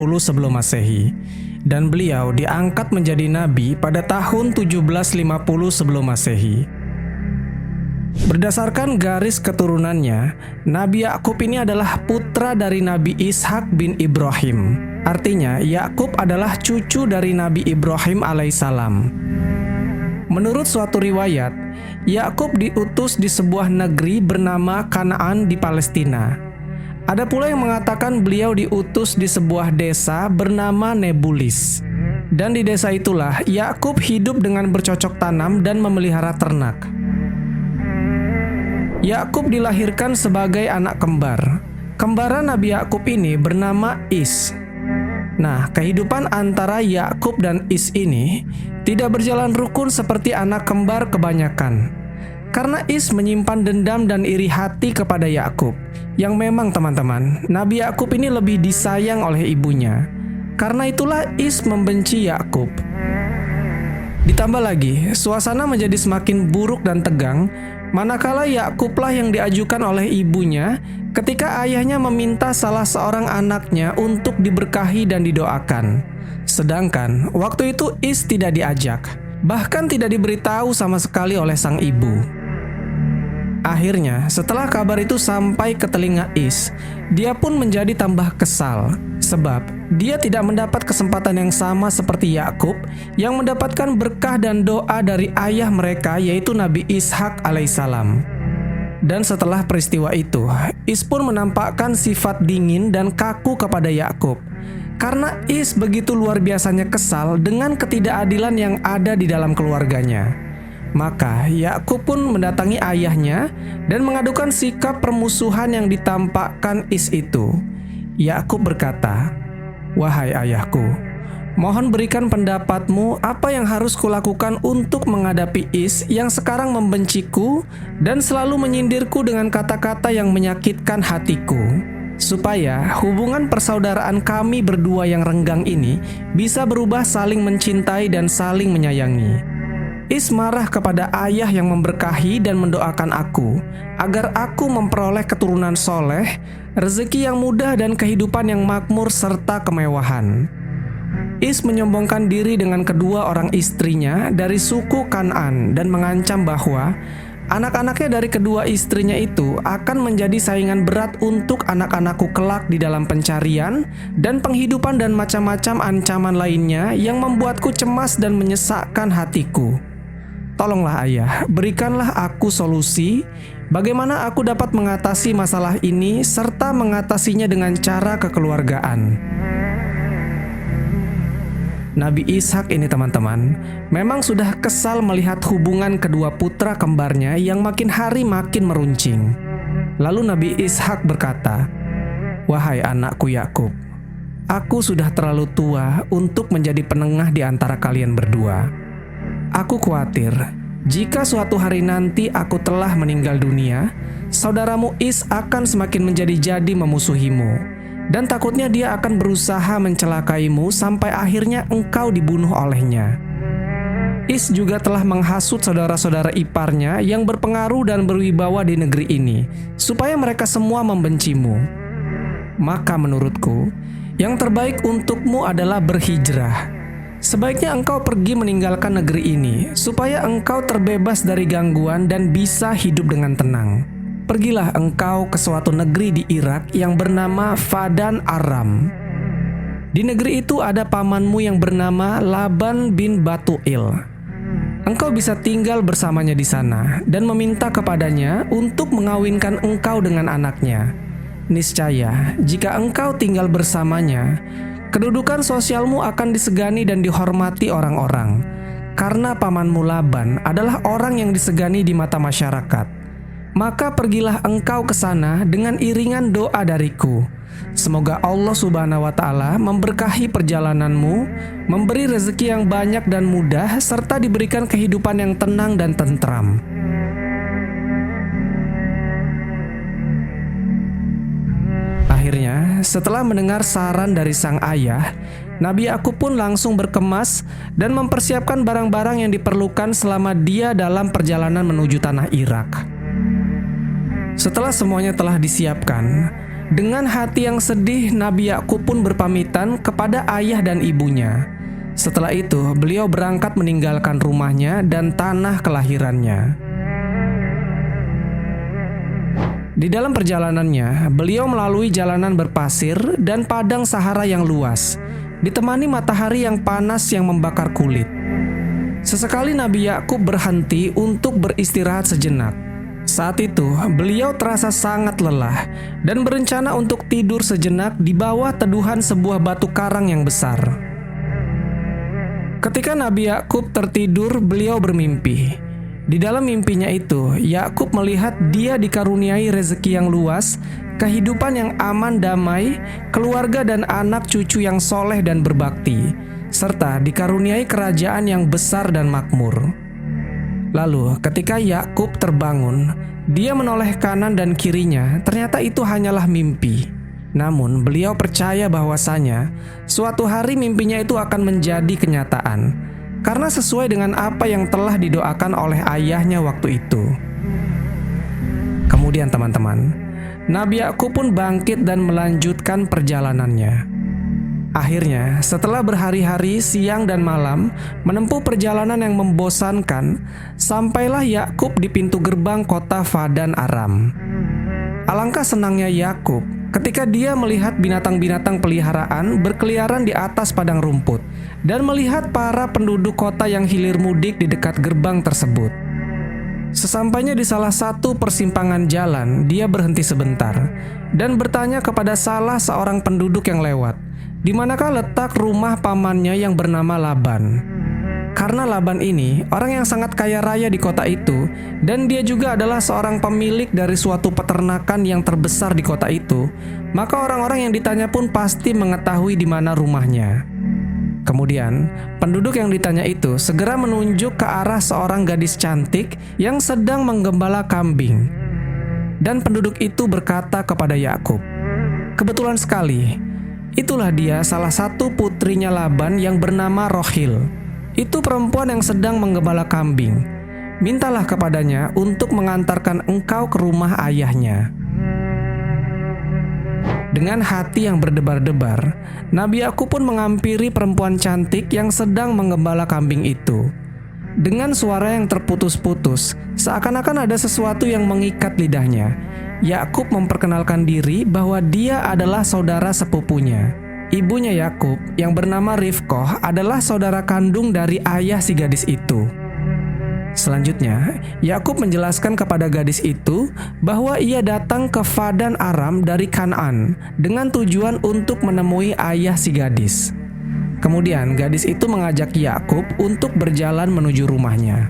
sebelum Masehi, dan beliau diangkat menjadi nabi pada tahun 1750 sebelum Masehi. Berdasarkan garis keturunannya, Nabi Yakub ini adalah putra dari Nabi Ishak bin Ibrahim. Artinya, Yakub adalah cucu dari Nabi Ibrahim alaihissalam. Menurut suatu riwayat, Yakub diutus di sebuah negeri bernama Kanaan di Palestina. Ada pula yang mengatakan beliau diutus di sebuah desa bernama Nebulis. Dan di desa itulah Yakub hidup dengan bercocok tanam dan memelihara ternak. Yakub dilahirkan sebagai anak kembar. Kembaran Nabi Yakub ini bernama Is. Nah, kehidupan antara Yakub dan Is ini tidak berjalan rukun seperti anak kembar kebanyakan. Karena Is menyimpan dendam dan iri hati kepada Yakub. Yang memang teman-teman, Nabi Yakub ini lebih disayang oleh ibunya. Karena itulah Is membenci Yakub. Ditambah lagi, suasana menjadi semakin buruk dan tegang manakala Yakublah yang diajukan oleh ibunya ketika ayahnya meminta salah seorang anaknya untuk diberkahi dan didoakan. Sedangkan waktu itu Is tidak diajak, bahkan tidak diberitahu sama sekali oleh sang ibu. Akhirnya, setelah kabar itu sampai ke telinga Is, dia pun menjadi tambah kesal, sebab dia tidak mendapat kesempatan yang sama seperti Yakub yang mendapatkan berkah dan doa dari ayah mereka, yaitu Nabi Ishak alaihissalam. Dan setelah peristiwa itu, Is pun menampakkan sifat dingin dan kaku kepada Yakub, karena Is begitu luar biasanya kesal dengan ketidakadilan yang ada di dalam keluarganya. Maka Yakub pun mendatangi ayahnya dan mengadukan sikap permusuhan yang ditampakkan Is itu. Yakub berkata, "Wahai ayahku, mohon berikan pendapatmu apa yang harus kulakukan untuk menghadapi Is yang sekarang membenciku dan selalu menyindirku dengan kata-kata yang menyakitkan hatiku, supaya hubungan persaudaraan kami berdua yang renggang ini bisa berubah saling mencintai dan saling menyayangi." Is marah kepada ayah yang memberkahi dan mendoakan aku agar aku memperoleh keturunan soleh, rezeki yang mudah dan kehidupan yang makmur serta kemewahan. Is menyombongkan diri dengan kedua orang istrinya dari suku Kanaan dan mengancam bahwa anak-anaknya dari kedua istrinya itu akan menjadi saingan berat untuk anak-anakku kelak di dalam pencarian dan penghidupan dan macam-macam ancaman lainnya yang membuatku cemas dan menyesakkan hatiku. Tolonglah ayah, berikanlah aku solusi bagaimana aku dapat mengatasi masalah ini serta mengatasinya dengan cara kekeluargaan. Nabi Ishak ini teman-teman, memang sudah kesal melihat hubungan kedua putra kembarnya yang makin hari makin meruncing. Lalu Nabi Ishak berkata, "Wahai anakku Yakub, aku sudah terlalu tua untuk menjadi penengah di antara kalian berdua. Aku khawatir, jika suatu hari nanti aku telah meninggal dunia, saudaramu Is akan semakin menjadi-jadi memusuhimu, dan takutnya dia akan berusaha mencelakaimu sampai akhirnya engkau dibunuh olehnya. Is juga telah menghasut saudara-saudara iparnya yang berpengaruh dan berwibawa di negeri ini, supaya mereka semua membencimu. Maka menurutku, yang terbaik untukmu adalah berhijrah. Sebaiknya engkau pergi meninggalkan negeri ini, supaya engkau terbebas dari gangguan dan bisa hidup dengan tenang. Pergilah engkau ke suatu negeri di Irak yang bernama Fadan Aram. Di negeri itu ada pamanmu yang bernama Laban bin Batuil. Engkau bisa tinggal bersamanya di sana dan meminta kepadanya untuk mengawinkan engkau dengan anaknya. Niscaya, jika engkau tinggal bersamanya, kedudukan sosialmu akan disegani dan dihormati orang-orang, karena pamanmu Laban adalah orang yang disegani di mata masyarakat. Maka pergilah engkau ke sana dengan iringan doa dariku. Semoga Allah Subhanahu wa Ta'ala memberkahi perjalananmu, memberi rezeki yang banyak dan mudah, serta diberikan kehidupan yang tenang dan tentram." Akhirnya, setelah mendengar saran dari sang ayah, Nabi Yakub pun langsung berkemas dan mempersiapkan barang-barang yang diperlukan selama dia dalam perjalanan menuju tanah Irak. Setelah semuanya telah disiapkan, Dengan hati yang sedih, Nabi Yakub pun berpamitan kepada ayah dan ibunya. Setelah itu, beliau berangkat meninggalkan rumahnya dan tanah kelahirannya. Di dalam perjalanannya, beliau melalui jalanan berpasir dan padang Sahara yang luas, ditemani matahari yang panas yang membakar kulit. Sesekali Nabi Yakub berhenti untuk beristirahat sejenak. Saat itu, beliau terasa sangat lelah dan berencana untuk tidur sejenak di bawah teduhan sebuah batu karang yang besar. Ketika Nabi Yakub tertidur, beliau bermimpi. Di dalam mimpinya itu, Yakub melihat dia dikaruniai rezeki yang luas, kehidupan yang aman damai, keluarga dan anak cucu yang soleh dan berbakti, serta dikaruniai kerajaan yang besar dan makmur. Lalu ketika Yakub terbangun, dia menoleh kanan dan kirinya, ternyata itu hanyalah mimpi. Namun beliau percaya bahwasanya suatu hari mimpinya itu akan menjadi kenyataan, karena sesuai dengan apa yang telah didoakan oleh ayahnya waktu itu. Kemudian teman-teman, Nabi Yakub pun bangkit dan melanjutkan perjalanannya. Akhirnya, setelah berhari-hari siang dan malam menempuh perjalanan yang membosankan, sampailah Yakub di pintu gerbang kota Padan Aram. Alangkah senangnya Yakub ketika dia melihat binatang-binatang peliharaan berkeliaran di atas padang rumput dan melihat para penduduk kota yang hilir mudik di dekat gerbang tersebut. Sesampainya di salah satu persimpangan jalan, dia berhenti sebentar dan bertanya kepada salah seorang penduduk yang lewat, di manakah letak rumah pamannya yang bernama Laban. Karena Laban ini orang yang sangat kaya raya di kota itu, dan dia juga adalah seorang pemilik dari suatu peternakan yang terbesar di kota itu, maka orang-orang yang ditanya pun pasti mengetahui di mana rumahnya. Kemudian, penduduk yang ditanya itu segera menunjuk ke arah seorang gadis cantik yang sedang menggembala kambing. Dan penduduk itu berkata kepada Yakub, "Kebetulan sekali, itulah dia salah satu putrinya Laban yang bernama Rohil. Itu perempuan yang sedang menggembala kambing. Mintalah kepadanya untuk mengantarkan engkau ke rumah ayahnya." Dengan hati yang berdebar-debar, Nabi Yakub pun menghampiri perempuan cantik yang sedang menggembala kambing itu. Dengan suara yang terputus-putus, seakan-akan ada sesuatu yang mengikat lidahnya, Yakub memperkenalkan diri bahwa dia adalah saudara sepupunya. Ibunya Yakub yang bernama Rifkoh adalah saudara kandung dari ayah si gadis itu. Selanjutnya, Yakub menjelaskan kepada gadis itu bahwa ia datang ke Padan Aram dari Kanaan dengan tujuan untuk menemui ayah si gadis. Kemudian gadis itu mengajak Yakub untuk berjalan menuju rumahnya.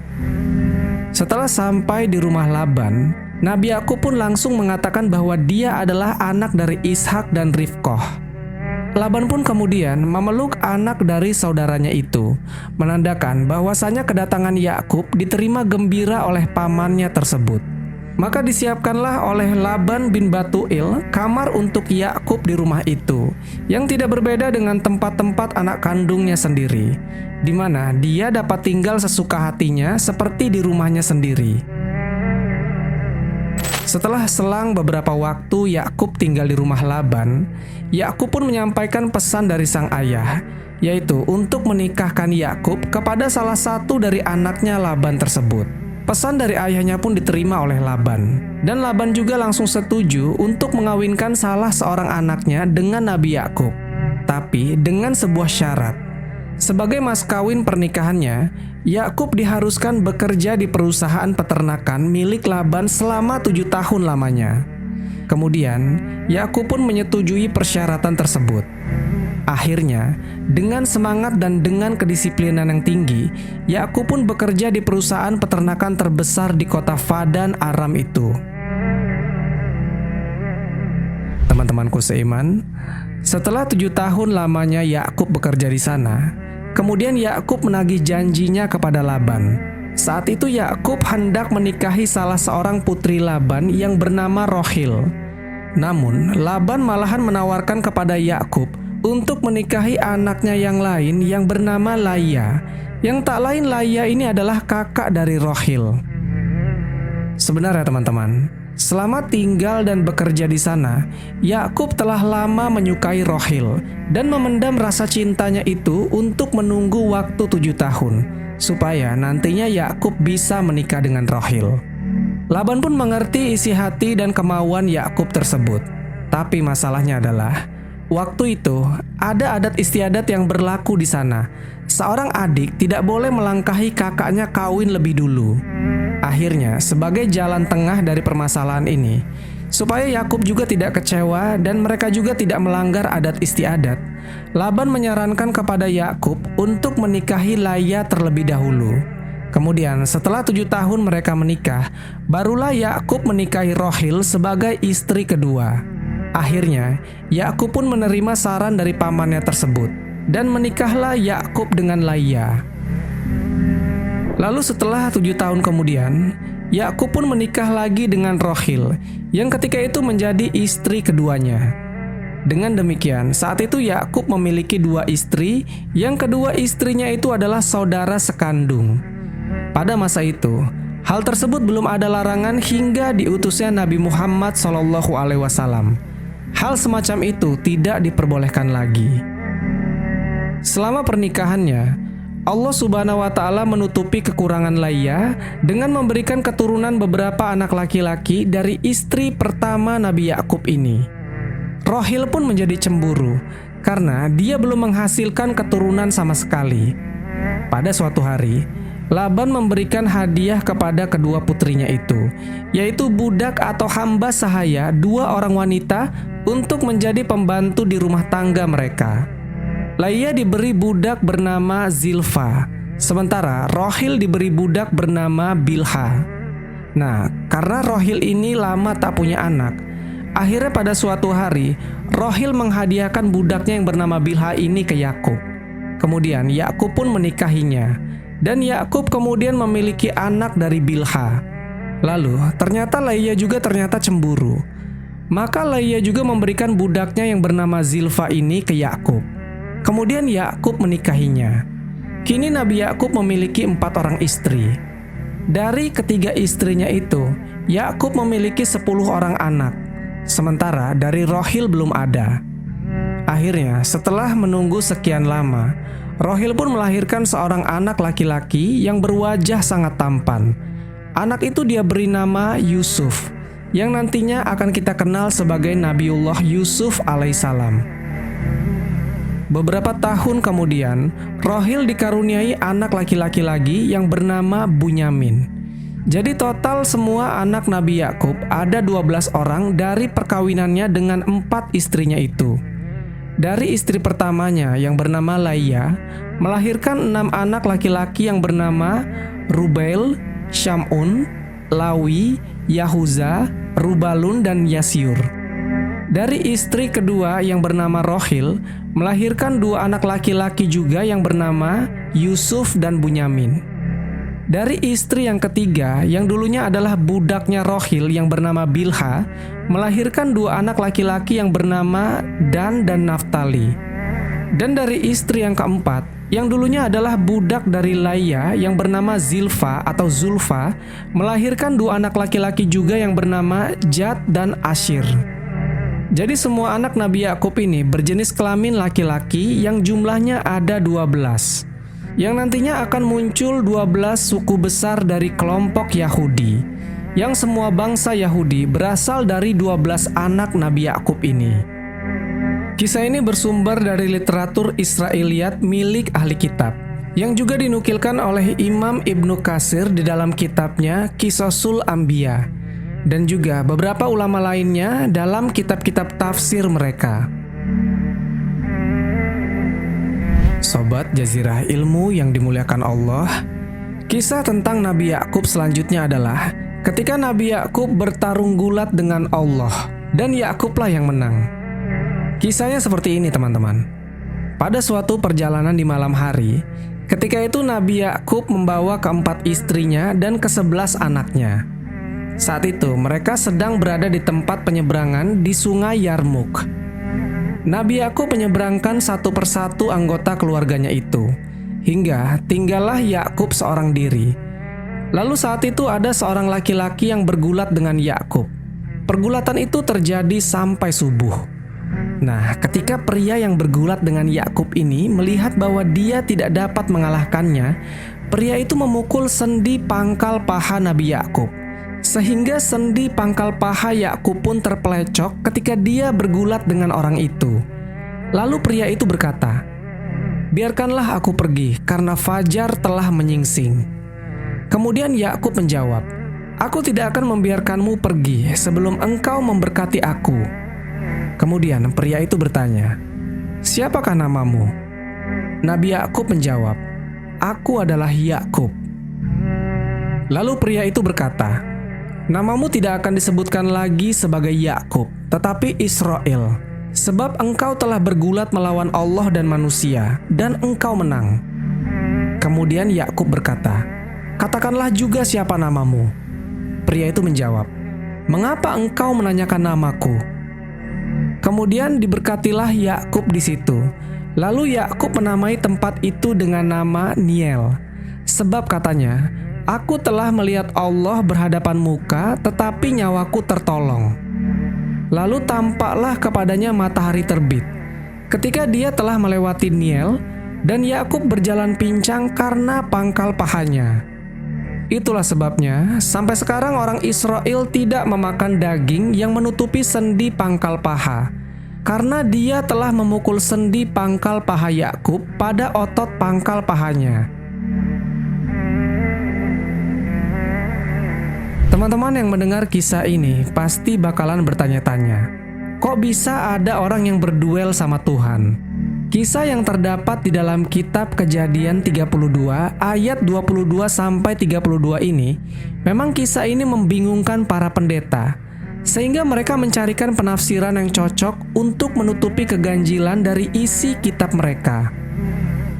Setelah sampai di rumah Laban, Nabi Yakub pun langsung mengatakan bahwa dia adalah anak dari Ishak dan Rifkoh. Laban pun kemudian memeluk anak dari saudaranya itu, menandakan bahwasanya kedatangan Yakub diterima gembira oleh pamannya tersebut. Maka disiapkanlah oleh Laban bin Batuil kamar untuk Yakub di rumah itu, yang tidak berbeda dengan tempat-tempat anak kandungnya sendiri, di mana dia dapat tinggal sesuka hatinya seperti di rumahnya sendiri. Setelah selang beberapa waktu Yakub tinggal di rumah Laban, Yakub pun menyampaikan pesan dari sang ayah, yaitu untuk menikahkan Yakub kepada salah satu dari anaknya Laban tersebut. Pesan dari ayahnya pun diterima oleh Laban, dan Laban juga langsung setuju untuk mengawinkan salah seorang anaknya dengan Nabi Yakub, tapi dengan sebuah syarat. Sebagai mas kawin pernikahannya, Yakub diharuskan bekerja di perusahaan peternakan milik Laban selama 7 tahun lamanya. Kemudian, Yakub pun menyetujui persyaratan tersebut. Akhirnya, dengan semangat dan dengan kedisiplinan yang tinggi, Yakub pun bekerja di perusahaan peternakan terbesar di kota Padan Aram itu. Teman-temanku seiman, setelah 7 tahun lamanya Yakub bekerja di sana, kemudian Yakub menagih janjinya kepada Laban. Saat itu Yakub hendak menikahi salah seorang putri Laban yang bernama Rohil. Namun, Laban malahan menawarkan kepada Yakub untuk menikahi anaknya yang lain yang bernama Laya. Yang tak lain Laya ini adalah kakak dari Rohil. Sebenarnya teman-teman, Selama tinggal dan bekerja di sana, Yakub telah lama menyukai Rohil dan memendam rasa cintanya itu untuk menunggu waktu 7 tahun, supaya nantinya Yakub bisa menikah dengan Rohil. Laban pun mengerti isi hati dan kemauan Yakub tersebut. Tapi masalahnya adalah, waktu itu ada adat istiadat yang berlaku di sana. Seorang adik tidak boleh melangkahi kakaknya kawin lebih dulu. Akhirnya, sebagai jalan tengah dari permasalahan ini, supaya Yakub juga tidak kecewa dan mereka juga tidak melanggar adat istiadat, Laban menyarankan kepada Yakub untuk menikahi Laya terlebih dahulu. Kemudian, setelah 7 tahun mereka menikah, barulah Yakub menikahi Rohil sebagai istri kedua. Akhirnya, Yakub pun menerima saran dari pamannya tersebut, dan menikahlah Yakub dengan Laya. Lalu setelah 7 tahun kemudian, Yakub pun menikah lagi dengan Rohil, yang ketika itu menjadi istri keduanya. Dengan demikian, saat itu Yakub memiliki 2 istri, yang kedua istrinya itu adalah saudara sekandung. Pada masa itu, hal tersebut belum ada larangan hingga diutusnya Nabi Muhammad SAW. Hal semacam itu tidak diperbolehkan lagi. Selama pernikahannya, Allah Subhanahu wa Ta'ala menutupi kekurangan Laya dengan memberikan keturunan beberapa anak laki-laki dari istri pertama Nabi Yakub ini. Rohil pun menjadi cemburu karena dia belum menghasilkan keturunan sama sekali. Pada suatu hari, Laban memberikan hadiah kepada kedua putrinya itu, yaitu budak atau hamba sahaya 2 orang wanita untuk menjadi pembantu di rumah tangga mereka. Laya diberi budak bernama Zilfa, sementara Rohil diberi budak bernama Bilha. Nah, karena Rohil ini lama tak punya anak, akhirnya pada suatu hari, Rohil menghadiahkan budaknya yang bernama Bilha ini ke Yakub. Kemudian Yakub pun menikahinya, dan Yakub kemudian memiliki anak dari Bilha. Lalu, ternyata Laya juga cemburu. Maka Laya juga memberikan budaknya yang bernama Zilfa ini ke Yakub. Kemudian Yakub menikahinya. Kini Nabi Yakub memiliki 4 orang istri. Dari ketiga istrinya itu, Yakub memiliki 10 orang anak, sementara dari Rohil belum ada. Akhirnya, setelah menunggu sekian lama, Rohil pun melahirkan seorang anak laki-laki yang berwajah sangat tampan. Anak itu dia beri nama Yusuf, yang nantinya akan kita kenal sebagai Nabiullah Yusuf alaihissalam. Beberapa tahun kemudian, Rohil dikaruniai anak laki-laki lagi yang bernama Bunyamin. Jadi total semua anak Nabi Yakub ada 12 orang dari perkawinannya dengan 4 istrinya itu. Dari istri pertamanya yang bernama Laya, melahirkan 6 anak laki-laki yang bernama Rubail, Syamun, Lawi, Yahuza, Rubalun, dan Yasyur. Dari istri kedua yang bernama Rohil, melahirkan 2 anak laki-laki juga yang bernama Yusuf dan Bunyamin. Dari istri yang ketiga yang dulunya adalah budaknya Rohil yang bernama Bilha, melahirkan 2 anak laki-laki yang bernama Dan dan Naftali. Dan dari istri yang keempat yang dulunya adalah budak dari Laya yang bernama Zilfa atau Zulfa, melahirkan 2 anak laki-laki juga yang bernama Jad dan Ashir. Jadi semua anak Nabi Yakub ini berjenis kelamin laki-laki yang jumlahnya ada 12. Yang nantinya akan muncul 12 suku besar dari kelompok Yahudi. Yang semua bangsa Yahudi berasal dari 12 anak Nabi Yakub ini. Kisah ini bersumber dari literatur Israiliyat milik ahli kitab, yang juga dinukilkan oleh Imam Ibnu Katsir di dalam kitabnya Qisasul Anbiya, dan juga beberapa ulama lainnya dalam kitab-kitab tafsir mereka. Sobat Jazirah Ilmu yang dimuliakan Allah, kisah tentang Nabi Yakub selanjutnya adalah ketika Nabi Yakub bertarung gulat dengan Allah, dan Yakublah yang menang. Kisahnya seperti ini, teman-teman. Pada suatu perjalanan di malam hari, ketika itu Nabi Yakub membawa ke-4 istrinya dan ke-11 anaknya. Saat itu mereka sedang berada di tempat penyeberangan di sungai Yarmuk. Nabi Yakub menyeberangkan satu persatu anggota keluarganya itu, hingga tinggallah Yakub seorang diri. Lalu saat itu ada seorang laki-laki yang bergulat dengan Yakub. Pergulatan itu terjadi sampai subuh. Nah, ketika pria yang bergulat dengan Yakub ini melihat bahwa dia tidak dapat mengalahkannya, pria itu memukul sendi pangkal paha Nabi Yakub, sehingga sendi pangkal paha Yakub pun terpelecok ketika dia bergulat dengan orang itu. Lalu pria itu berkata, "Biarkanlah aku pergi, karena fajar telah menyingsing." Kemudian Yakub menjawab, "Aku tidak akan membiarkanmu pergi sebelum engkau memberkati aku." Kemudian pria itu bertanya, "Siapakah namamu?" Nabi Yakub menjawab, "Aku adalah Yakub." Lalu pria itu berkata, "Namamu tidak akan disebutkan lagi sebagai Yakub, tetapi Israel, sebab engkau telah bergulat melawan Allah dan manusia, dan engkau menang." Kemudian Yakub berkata, "Katakanlah juga siapa namamu." Pria itu menjawab, "Mengapa engkau menanyakan namaku?" Kemudian diberkatilah Yakub di situ. Lalu Yakub menamai tempat itu dengan nama Niel, sebab katanya, "Aku telah melihat Allah berhadapan muka, tetapi nyawaku tertolong." Lalu tampaklah kepadanya matahari terbit ketika dia telah melewati Niel, dan Yakub berjalan pincang karena pangkal pahanya. Itulah sebabnya sampai sekarang orang Israel tidak memakan daging yang menutupi sendi pangkal paha, karena dia telah memukul sendi pangkal paha Yakub pada otot pangkal pahanya. Teman-teman yang mendengar kisah ini pasti bakalan bertanya-tanya, kok bisa ada orang yang berduel sama Tuhan? Kisah yang terdapat di dalam kitab Kejadian 32 ayat 22-32 ini, memang kisah ini membingungkan para pendeta, sehingga mereka mencarikan penafsiran yang cocok untuk menutupi keganjilan dari isi kitab mereka.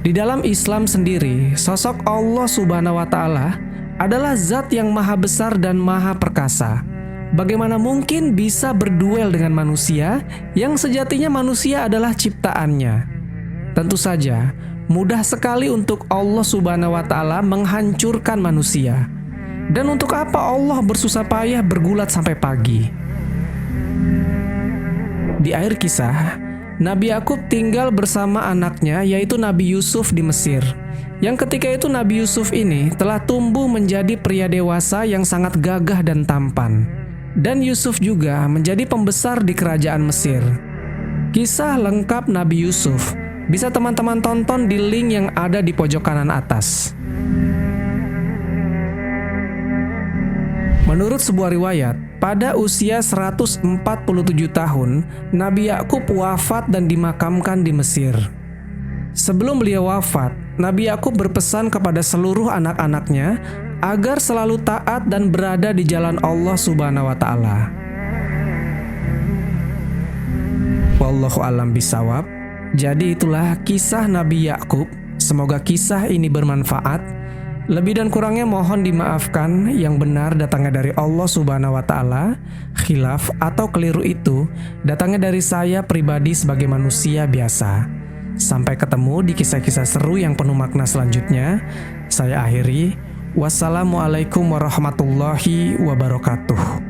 Di dalam Islam sendiri, sosok Allah Subhanahu wa Ta'ala adalah zat yang maha besar dan maha perkasa. Bagaimana mungkin bisa berduel dengan manusia yang sejatinya manusia adalah ciptaannya? Tentu saja, mudah sekali untuk Allah Subhanahu wa Ta'ala menghancurkan manusia. Dan untuk apa Allah bersusah payah bergulat sampai pagi? Di akhir kisah, Nabi Yakub tinggal bersama anaknya, yaitu Nabi Yusuf di Mesir. Yang ketika itu Nabi Yusuf ini telah tumbuh menjadi pria dewasa yang sangat gagah dan tampan. Dan Yusuf juga menjadi pembesar di kerajaan Mesir. Kisah lengkap Nabi Yusuf bisa teman-teman tonton di link yang ada di pojok kanan atas. Menurut sebuah riwayat, pada usia 147 tahun, Nabi Yakub wafat dan dimakamkan di Mesir. Sebelum beliau wafat, Nabi Yakub berpesan kepada seluruh anak-anaknya agar selalu taat dan berada di jalan Allah Subhanahu wa Ta'ala. Wallahu a'lam bishawab. Jadi itulah kisah Nabi Yakub. Semoga kisah ini bermanfaat. Lebih dan kurangnya mohon dimaafkan. Yang benar datangnya dari Allah Subhanahu wa Ta'ala. Khilaf atau keliru itu datangnya dari saya pribadi sebagai manusia biasa. Sampai ketemu di kisah-kisah seru yang penuh makna selanjutnya. Saya akhiri. Wassalamualaikum warahmatullahi wabarakatuh.